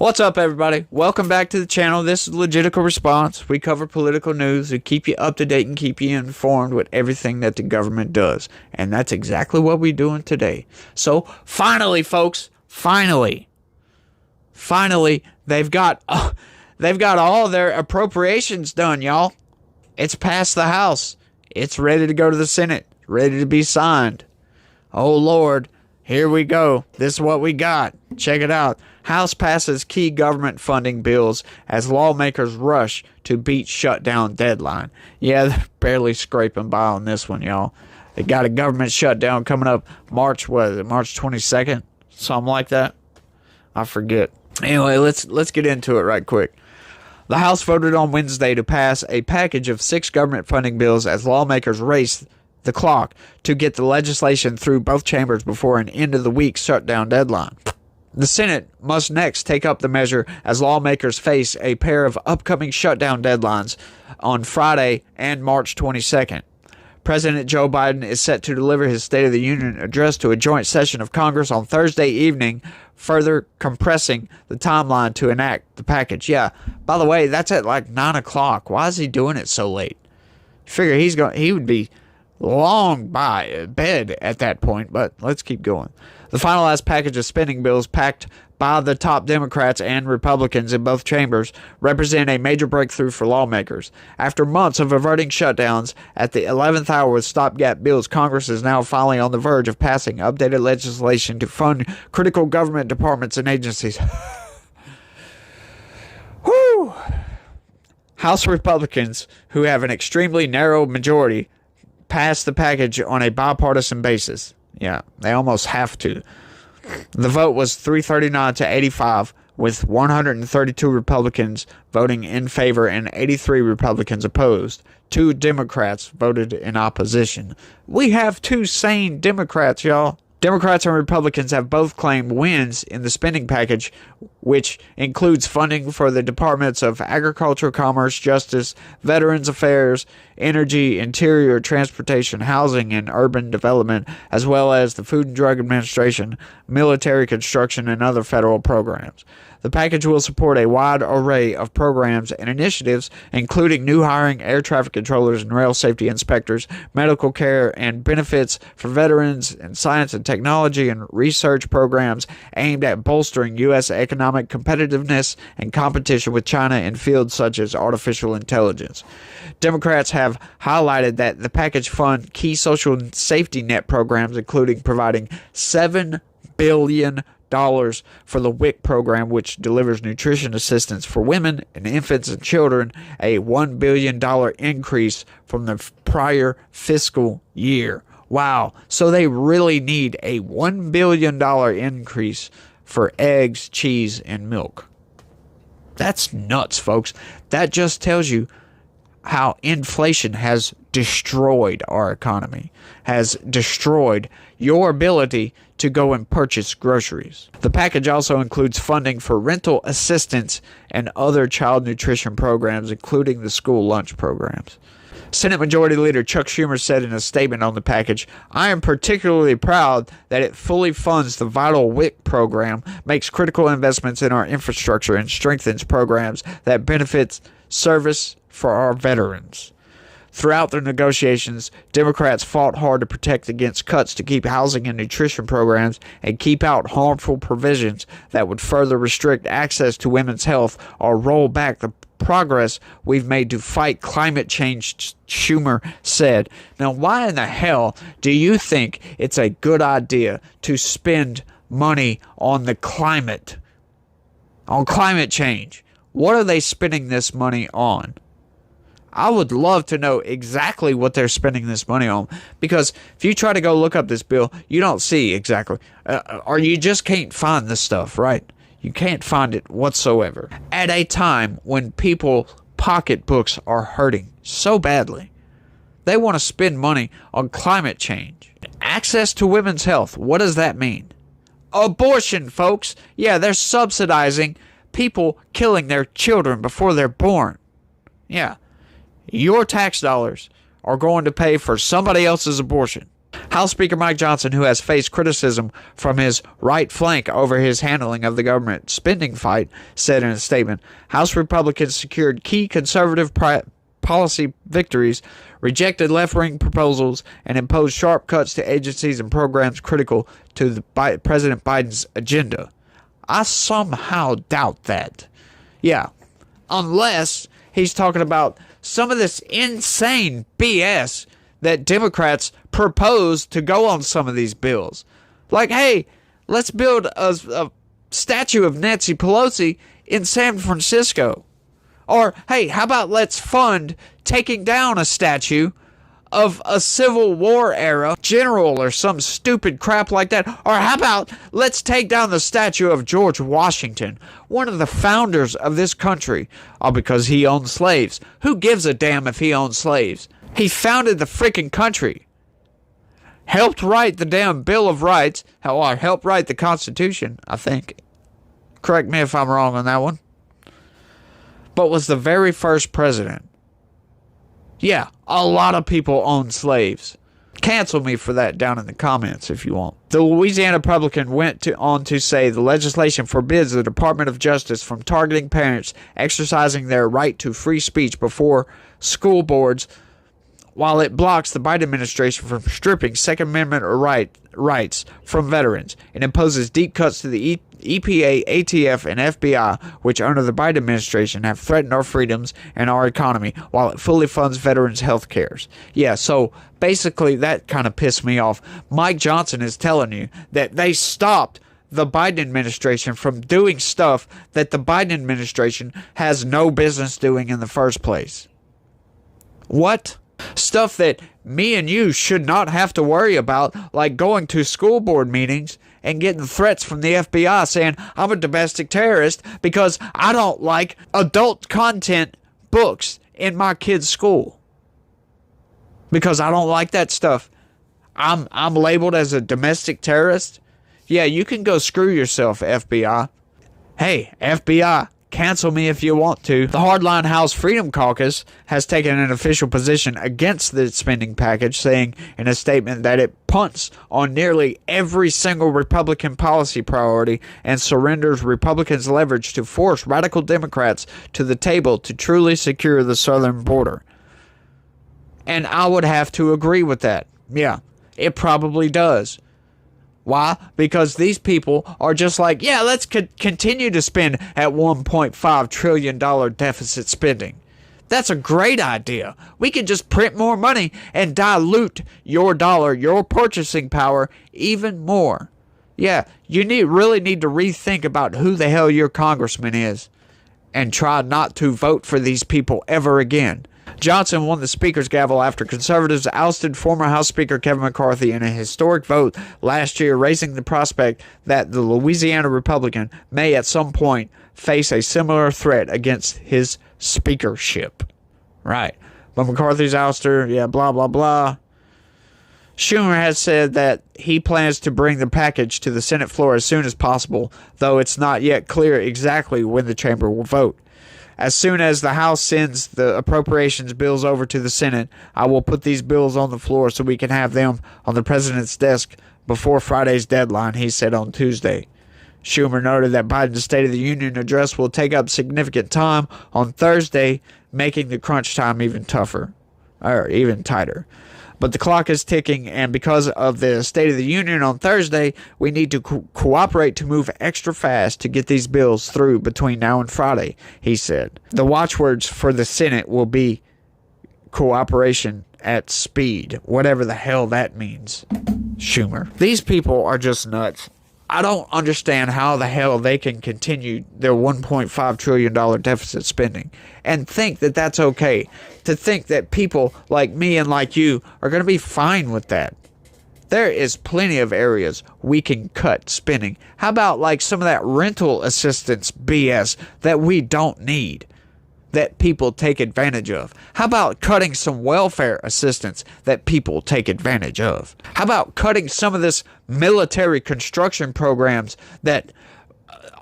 What's up, everybody? Welcome back to the channel. This is Legitical Response. We cover political news to keep you up to date and keep you informed with everything that the government does. And that's exactly what we're doing today. So, finally, folks, finally, they've got all their appropriations done, y'all. It's passed the House. It's ready to go to the Senate, ready to be signed. Oh, Lord. Here we go. This is what we got. Check it out. House passes key government funding bills as lawmakers rush to beat shutdown deadline. Yeah, they're barely scraping by on this one, y'all. They got a government shutdown coming up March 22nd? Something like that. I forget. Anyway, let's get into it right quick. The House voted on Wednesday to pass a package of 6 government funding bills as lawmakers race the clock to get the legislation through both chambers before an end-of-the-week shutdown deadline. The Senate must next take up the measure as lawmakers face a pair of upcoming shutdown deadlines on Friday and March 22nd. President Joe Biden is set to deliver his State of the Union address to a joint session of Congress on Thursday evening, further compressing the timeline to enact the package. Yeah, by the way, that's at like 9 o'clock. Why is he doing it so late? Figure he would be long by bed at that point, but let's keep going. The finalized package of spending bills packed by the top Democrats and Republicans in both chambers represent a major breakthrough for lawmakers. After months of averting shutdowns at the 11th hour with stopgap bills, Congress is now finally on the verge of passing updated legislation to fund critical government departments and agencies. Whew! House Republicans, who have an extremely narrow majority, passed the package on a bipartisan basis. Yeah, they almost have to. The vote was 339 to 85, with 132 Republicans voting in favor and 83 Republicans opposed. 2 Democrats voted in opposition. We have 2 sane Democrats, y'all. Democrats and Republicans have both claimed wins in the spending package, which includes funding for the Departments of Agriculture, Commerce, Justice, Veterans Affairs, Energy, Interior, Transportation, Housing, and Urban Development, as well as the Food and Drug Administration, military construction, and other federal programs. The package will support a wide array of programs and initiatives, including new hiring, air traffic controllers and rail safety inspectors, medical care and benefits for veterans, and science and technology and research programs aimed at bolstering U.S. economic competitiveness and competition with China in fields such as artificial intelligence. Democrats have highlighted that the package fund key social safety net programs, including providing $7 billion for the WIC program, which delivers nutrition assistance for women and infants and children, a $1 billion increase from the prior fiscal year. Wow. So they really need a $1 billion increase for eggs, cheese, and milk. That's nuts, folks. That just tells you how inflation has destroyed our economy, has destroyed your ability to go and purchase groceries. The package also includes funding for rental assistance and other child nutrition programs, including the school lunch programs. Senate Majority Leader Chuck Schumer said in a statement on the package, "I am particularly proud that it fully funds the vital WIC program, makes critical investments in our infrastructure, and strengthens programs that benefit service for our veterans." Throughout the negotiations, Democrats fought hard to protect against cuts to keep housing and nutrition programs and keep out harmful provisions that would further restrict access to women's health or roll back the progress we've made to fight climate change, Schumer said. Now, why in the hell do you think it's a good idea to spend money on the climate, on climate change? What are they spending this money on? I would love to know exactly what they're spending this money on, because if you try to go look up this bill, you don't see exactly, or you just can't find this stuff, right? You can't find it whatsoever. At a time when people's pocketbooks are hurting so badly, they want to spend money on climate change. Access to women's health, what does that mean? Abortion, folks. Yeah, they're subsidizing people killing their children before they're born. Yeah. Your tax dollars are going to pay for somebody else's abortion. House Speaker Mike Johnson, who has faced criticism from his right flank over his handling of the government spending fight, said in a statement, House Republicans secured key conservative policy victories, rejected left-wing proposals, and imposed sharp cuts to agencies and programs critical to President Biden's agenda. I somehow doubt that. Yeah, unless he's talking about some of this insane BS that Democrats propose to go on some of these bills. Like, hey, let's build a statue of Nancy Pelosi in San Francisco. Or, hey, how about let's fund taking down a statue of a Civil War era general or some stupid crap like that? Or how about let's take down the statue of George Washington, one of the founders of this country, all because he owned slaves. Who gives a damn if he owned slaves? He founded the freaking country. Helped write the damn Bill of Rights. Or helped write the Constitution, I think. Correct me if I'm wrong on that one. But was the very first president. Yeah, a lot of people own slaves. Cancel me for that down in the comments if you want. The Louisiana Republican went on to say the legislation forbids the Department of Justice from targeting parents exercising their right to free speech before school boards, while it blocks the Biden administration from stripping Second Amendment rights from veterans. It imposes deep cuts to the EPA, ATF, and FBI, which under the Biden administration have threatened our freedoms and our economy, while it fully funds veterans' health cares. Yeah, so basically that kind of pissed me off. Mike Johnson is telling you that they stopped the Biden administration from doing stuff that the Biden administration has no business doing in the first place. What? Stuff that me and you should not have to worry about, like going to school board meetings and getting threats from the FBI saying I'm a domestic terrorist because I don't like adult content books in my kid's school. Because I don't like that stuff. I'm labeled as a domestic terrorist. Yeah, you can go screw yourself, FBI. Hey, FBI. Cancel me if you want to. The hardline House Freedom Caucus has taken an official position against the spending package, saying in a statement that it punts on nearly every single Republican policy priority and surrenders Republicans' leverage to force radical Democrats to the table to truly secure the southern border. And I would have to agree with that. Yeah, it probably does. Why? Because these people are just like, yeah, let's continue to spend at $1.5 trillion deficit spending. That's a great idea. We can just print more money and dilute your dollar, your purchasing power even more. Yeah, you really need to rethink about who the hell your congressman is and try not to vote for these people ever again. Johnson won the Speaker's gavel after conservatives ousted former House Speaker Kevin McCarthy in a historic vote last year, raising the prospect that the Louisiana Republican may at some point face a similar threat against his speakership. Right. But McCarthy's ouster, yeah, blah, blah, blah. Schumer has said that he plans to bring the package to the Senate floor as soon as possible, though it's not yet clear exactly when the chamber will vote. As soon as the House sends the appropriations bills over to the Senate, I will put these bills on the floor so we can have them on the president's desk before Friday's deadline, he said on Tuesday. Schumer noted that Biden's State of the Union address will take up significant time on Thursday, making the crunch time even tougher, or even tighter. But the clock is ticking, and because of the State of the Union on Thursday, we need to cooperate to move extra fast to get these bills through between now and Friday, he said. The watchwords for the Senate will be cooperation at speed, whatever the hell that means, Schumer. These people are just nuts. I don't understand how the hell they can continue their $1.5 trillion deficit spending and think that that's okay. To think that people like me and like you are going to be fine with that. There is plenty of areas we can cut spending. How about like some of that rental assistance BS that we don't need, that people take advantage of? How about cutting some welfare assistance that people take advantage of? How about cutting some of this military construction programs that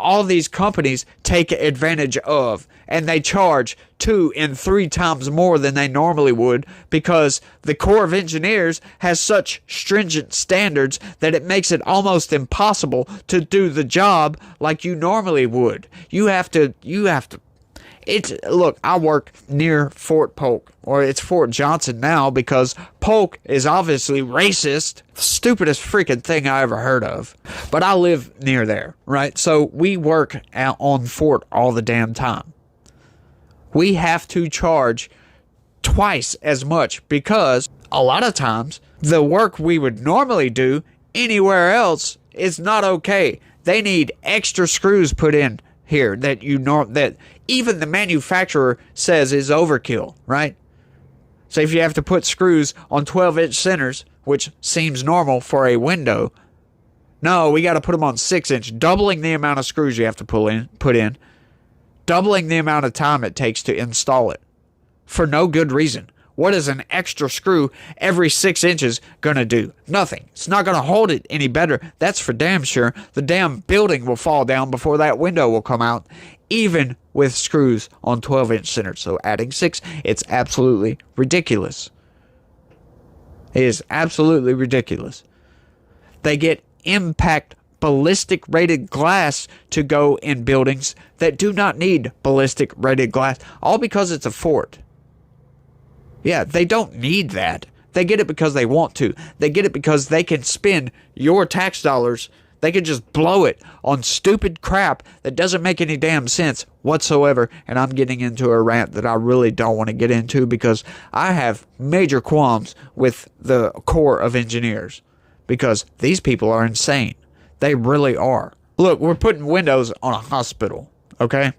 all these companies take advantage of, and they charge 2 and 3 times more than they normally would because the Corps of Engineers has such stringent standards that it makes it almost impossible to do the job like you normally would. You have to look, I work near Fort Polk, or it's Fort Johnson now because Polk is obviously racist. Stupidest freaking thing I ever heard of. But I live near there, right? So we work out on Fort all the damn time. We have to charge twice as much because a lot of times the work we would normally do anywhere else is not okay. They need extra screws put in here that even the manufacturer says is overkill, right? So if you have to put screws on 12-inch centers, which seems normal for a window, no, we got to put them on 6-inch, doubling the amount of screws you have to put in, doubling the amount of time it takes to install it for no good reason. What is an extra screw every 6 inches going to do? Nothing. It's not going to hold it any better. That's for damn sure. The damn building will fall down before that window will come out, even with screws on 12-inch centers. So adding 6, it's absolutely ridiculous. It is absolutely ridiculous. They get impact ballistic rated glass to go in buildings that do not need ballistic rated glass, all because it's a fort. Yeah, they don't need that. They get it because they want to. They get it because they can spend your tax dollars. They can just blow it on stupid crap that doesn't make any damn sense whatsoever. And I'm getting into a rant that I really don't want to get into because I have major qualms with the Corps of Engineers because these people are insane. They really are. Look, we're putting windows on a hospital, okay?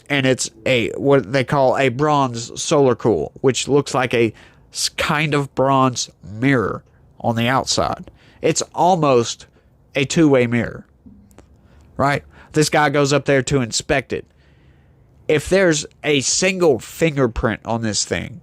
And it's what they call a bronze solar cool, which looks like a kind of bronze mirror on the outside. It's almost a two-way mirror, right? This guy goes up there to inspect it. If there's a single fingerprint on this thing,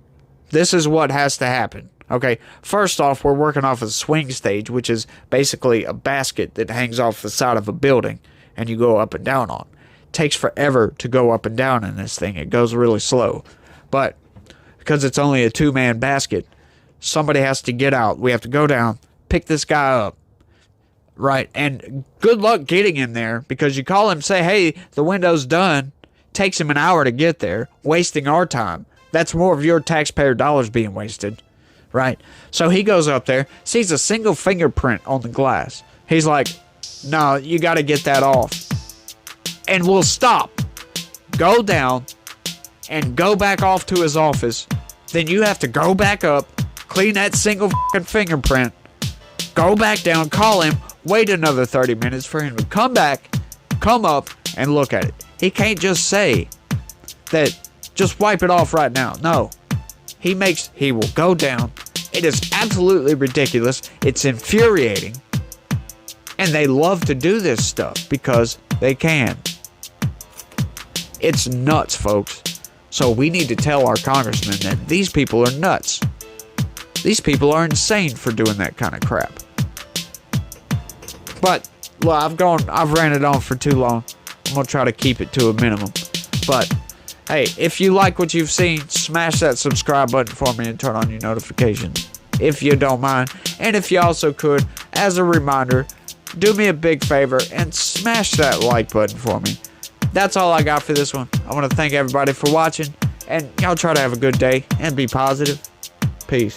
this is what has to happen. Okay, first off, we're working off a swing stage, which is basically a basket that hangs off the side of a building and you go up and down on. Takes forever to go up and down in this thing. It goes really slow. But because it's only a 2-man basket, somebody has to get out. We have to go down, pick this guy up, right? And good luck getting him there because you call him, say, hey, the window's done. Takes him an hour to get there, wasting our time. That's more of your taxpayer dollars being wasted, right? So he goes up there, sees a single fingerprint on the glass. He's like, no, you got to get that off. And we'll stop, go down, and go back off to his office. Then you have to go back up, clean that single fucking fingerprint, go back down, call him, wait another 30 minutes for him to come back, come up, and look at it. He can't just say that, just wipe it off right now. No. He will go down. It is absolutely ridiculous. It's infuriating. And they love to do this stuff because they can. It's nuts, folks. So we need to tell our congressmen that these people are nuts. These people are insane for doing that kind of crap. But, well, I've ranted on for too long. I'm going to try to keep it to a minimum. But, hey, if you like what you've seen, smash that subscribe button for me and turn on your notifications, if you don't mind. And if you also could, as a reminder, do me a big favor and smash that like button for me. That's all I got for this one. I want to thank everybody for watching, and y'all try to have a good day and be positive. Peace.